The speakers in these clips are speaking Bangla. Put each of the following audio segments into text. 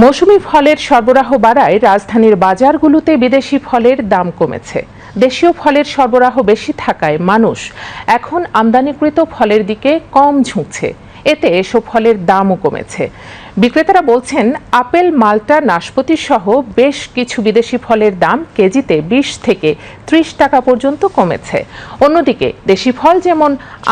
মৌসুমি ফলের সরবরাহ বাড়ায় রাজধানীর বাজারগুলোতে বিদেশি ফলের দাম কমেছে। দেশীয় ফলের সরবরাহ বেশি থাকায় মানুষ এখন আমদানিকৃত ফলের দিকে কম ঝুঁকছে। এতে এসব ফলের দামও কমেছে। বিক্রেতারা বলছেন, আপেল, মাল্টা, নাশপাতি সহ বেশ কিছু বিদেশি ফলের দাম কেজিতে 20 থেকে 30 টাকা পর্যন্ত কমেছে। অন্যদিকে দেশি ফল যেমন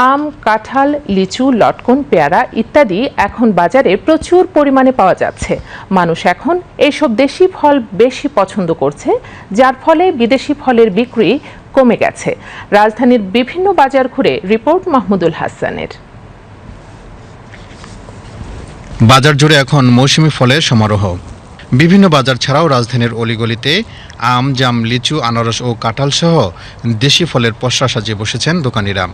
আম, কাঁঠাল, লিচু, লটকন, পেয়ারা ইত্যাদি এখন বাজারে প্রচুর পরিমাণে পাওয়া যাচ্ছে। মানুষ এখন এইসব দেশি ফল বেশি পছন্দ করছে, যার ফলে বিদেশি ফলের বিক্রি কমে গেছে। রাজধানীর বিভিন্ন বাজার ঘুরে রিপোর্ট মাহমুদুল হাসানের। বাজার জুড়ে এখন মৌসুমি ফলের সমারোহ। বিভিন্ন বাজার ছাড়াও রাজধানীর অলিগলিতে আম, জাম, লিচু, আনারস ও কাঁঠাল সহ দেশি ফলের পসরা সাজিয়ে বসেছেন দোকানিরা।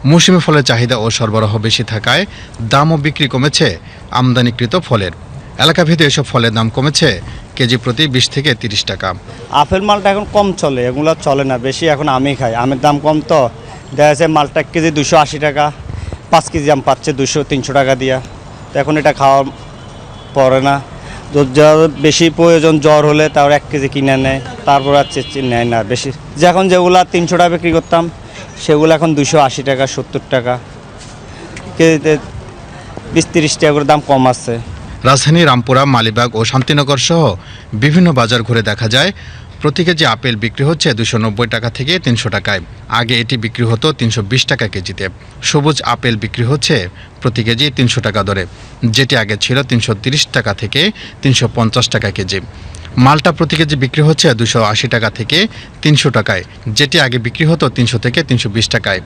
মৌসুমি ফলের চাহিদা ও সরবরাহ বেশি থাকায় দাম ও বিক্রি কমেছে আমদানিকৃত ফলের। এলাকাভেদে এসব ফলের দাম কমেছে কেজি প্রতি 20 থেকে 30 টাকা। আপেল মালটা এখন কম চলে, এগুলো চলে না বেশি, এখন আমি খাই। আমের দাম কম তো দেখা যাচ্ছে মালটা কেজি 280 টাকা, 5 কেজি আম পাচ্ছে 200-300 টাকা দিয়া। তো এখন এটা খাওয়া পড়ে না। বেশি প্রয়োজন জ্বর হলে তাও 1 কেজি কিনে নেয়, তারপর আর নেয় না বেশি। যখন যেগুলা 300 টাকা বিক্রি করতাম সেগুলো এখন 280 টাকা, 70 টাকা কেজিতে, 20-30 টাকা করে দাম কম আছে। রাজধানীর রামপুরা, মালিবাগ ও শান্তিনগর সহ বিভিন্ন বাজার ঘুরে দেখা যায় প্রতি কেজি আপেল বিক্রি হচ্ছে 290 টাকা থেকে 300 টাকায়। আগে এটি বিক্রি হতো 320 টাকা কেজিতে। সবুজ আপেল বিক্রি হচ্ছে প্রতি কেজি 300 টাকা দরে, যেটি আগে ছিল 330 টাকা থেকে 350 টাকা কেজি। মালটা প্রতি কেজি বিক্রি হচ্ছে 280 টাকা থেকে 300 টাকায়, যেটি আগে বিক্রি হতো 300 থেকে 320 টাকায়।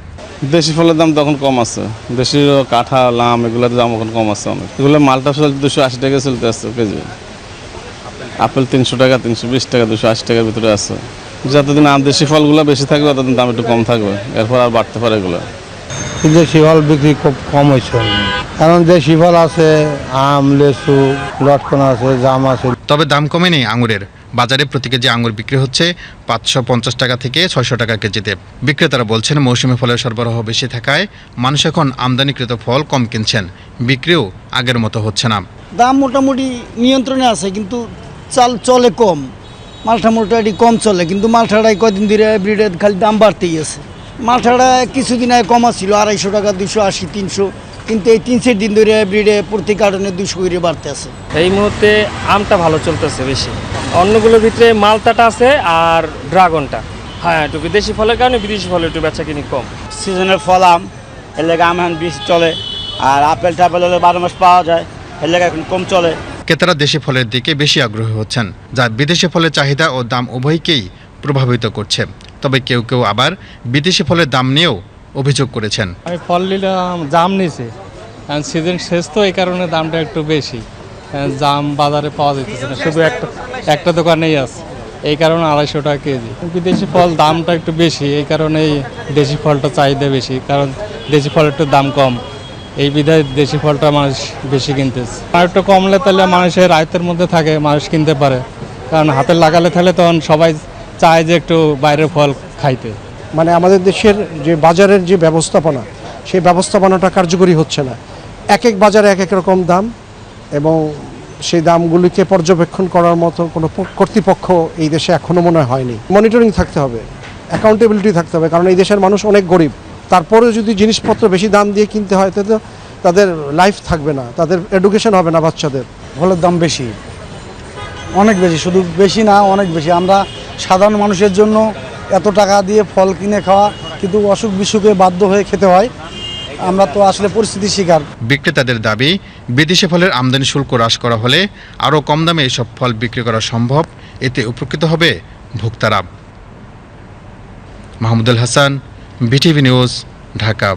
দেশি ফলের দাম তখন কম আছে, দেশি কাঁঠাল, আম এগুলোর দাম এখন কম আছে অনেক। এগুলো মালটা ফল 280 টাকা চলতে আসছে কেজি। আপেল 300 টাকা, 320 টাকা, 280 টাকার ভিতরে আছে। যতদিন দেশি ফলগুলো বেশি থাকবে ততদিন দাম একটু কম থাকবে, এরপর আর বাড়তে পারে এগুলো। দেশি ফল বিক্রি খুব কম হয়েছে, কারণ দেশি ফল আছে আম, লেচু, লটকন আছে, জাম আছে। তবে দাম কমেনি আঙুরের। বাজারে প্রতি কেজি আঙুর বিক্রি হচ্ছে 550 টাকা থেকে 600 টাকা কেজিতে। বিক্রেতারা বলছেন, মৌসুমি ফলের সরবরাহ বেশি থাকায় মানুষ এখন আমদানিকৃত ফল কম কিনছেন, বিক্রিও আগের মতো হচ্ছে না। দাম মোটামুটি নিয়ন্ত্রণে আছে, কিন্তু চাল চলে কম। মালটা মোটামুটি কম চলে, কিন্তু মালটাটাই কদিন ধরে এভরিডে খালি দাম বাড়তেই আছে। মালটাটা কিছুদিন আগে কমা ছিল 250 টাকা, 280, 300, কিন্তু এই 3-4 দিন ধরে এভরিডে প্রতি কার্টনে 200 করে বাড়তে আছে। এই মুহূর্তে আমটা ভালো চলতেছে বেশি, অন্যগুলোর ভিতরে মালটাটা আছে আর ড্রাগনটা। হ্যাঁ, একটু বিদেশি ফলের কারণে বিদেশি ফলের একটু বেচা কিনি কম। সিজনের ফল আম, এর লেগে আম এখন বেশি চলে, আর আপেল টাপেল হলে 12 মাস পাওয়া যায়, এর লেগে এখন কম চলে। ক্রেতারা দেশি ফলের দিকে বেশি আগ্রহী হচ্ছেন, যা বিদেশি ফলের চাহিদা ও দাম উভয়কেই প্রভাবিত করছে। তবে কেউ কেউ আবার বিদেশি ফলের দাম নিয়েও অভিযোগ করেছেন। আমি ফল নিলাম, জাম নিয়েছি, কারণ সিজন শেষ তো, এই কারণে দামটা একটু বেশি। জাম বাজারে পাওয়া যেতেছে না, শুধু একটা দোকানেই আছে, এই কারণে 250 টাকা কেজি। বিদেশি ফল দামটা একটু বেশি, এই কারণেই দেশি ফলটা চাহিদা বেশি, কারণ দেশি ফল একটু দাম কম, এই বিধায় দেশি ফলটা মানুষ বেশি কিনতেছে। আর একটু কমলে তাহলে মানুষের আয়ত্তের মধ্যে থাকে, মানুষ কিনতে পারে, কারণ হাতে লাগালে তাহলে তখন সবাই চায় যে একটু বাইরের ফল খাইতে। মানে আমাদের দেশের যে বাজারের যে ব্যবস্থাপনা, সেই ব্যবস্থাপনাটা কার্যকরী হচ্ছে না। এক এক বাজারে এক এক রকম দাম, এবং সেই দামগুলিকে পর্যবেক্ষণ করার মতো কোনো কর্তৃপক্ষ এই দেশে এখনও মনে হয়নি। মনিটরিং থাকতে হবে, অ্যাকাউন্টেবিলিটি থাকতে হবে, কারণ এই দেশের মানুষ অনেক গরিব। তারপরেও যদি জিনিসপত্র বেশি দাম দিয়ে কিনতে হয়, তাতে তাদের লাইফ থাকবে না, তাদের এডুকেশন হবে না বাচ্চাদের। ফলের দাম বেশি, অনেক বেশি, শুধু বেশি না, অনেক বেশি। আমরা সাধারণ মানুষের জন্য এত টাকা দিয়ে ফল কিনে খাওয়া, কিন্তু অসুখ বিসুখে বাধ্য হয়ে খেতে হয়, আমরা তো আসলে পরিস্থিতির শিকার। বিক্রেতাদের দাবি, বিদেশি ফলের আমদানি শুল্ক হ্রাস করা হলে আরও কম দামে এসব ফল বিক্রি করা সম্ভব। এতে উপকৃত হবে ভোক্তারা। Mahmudul Hasan, BTV news, Dhaka.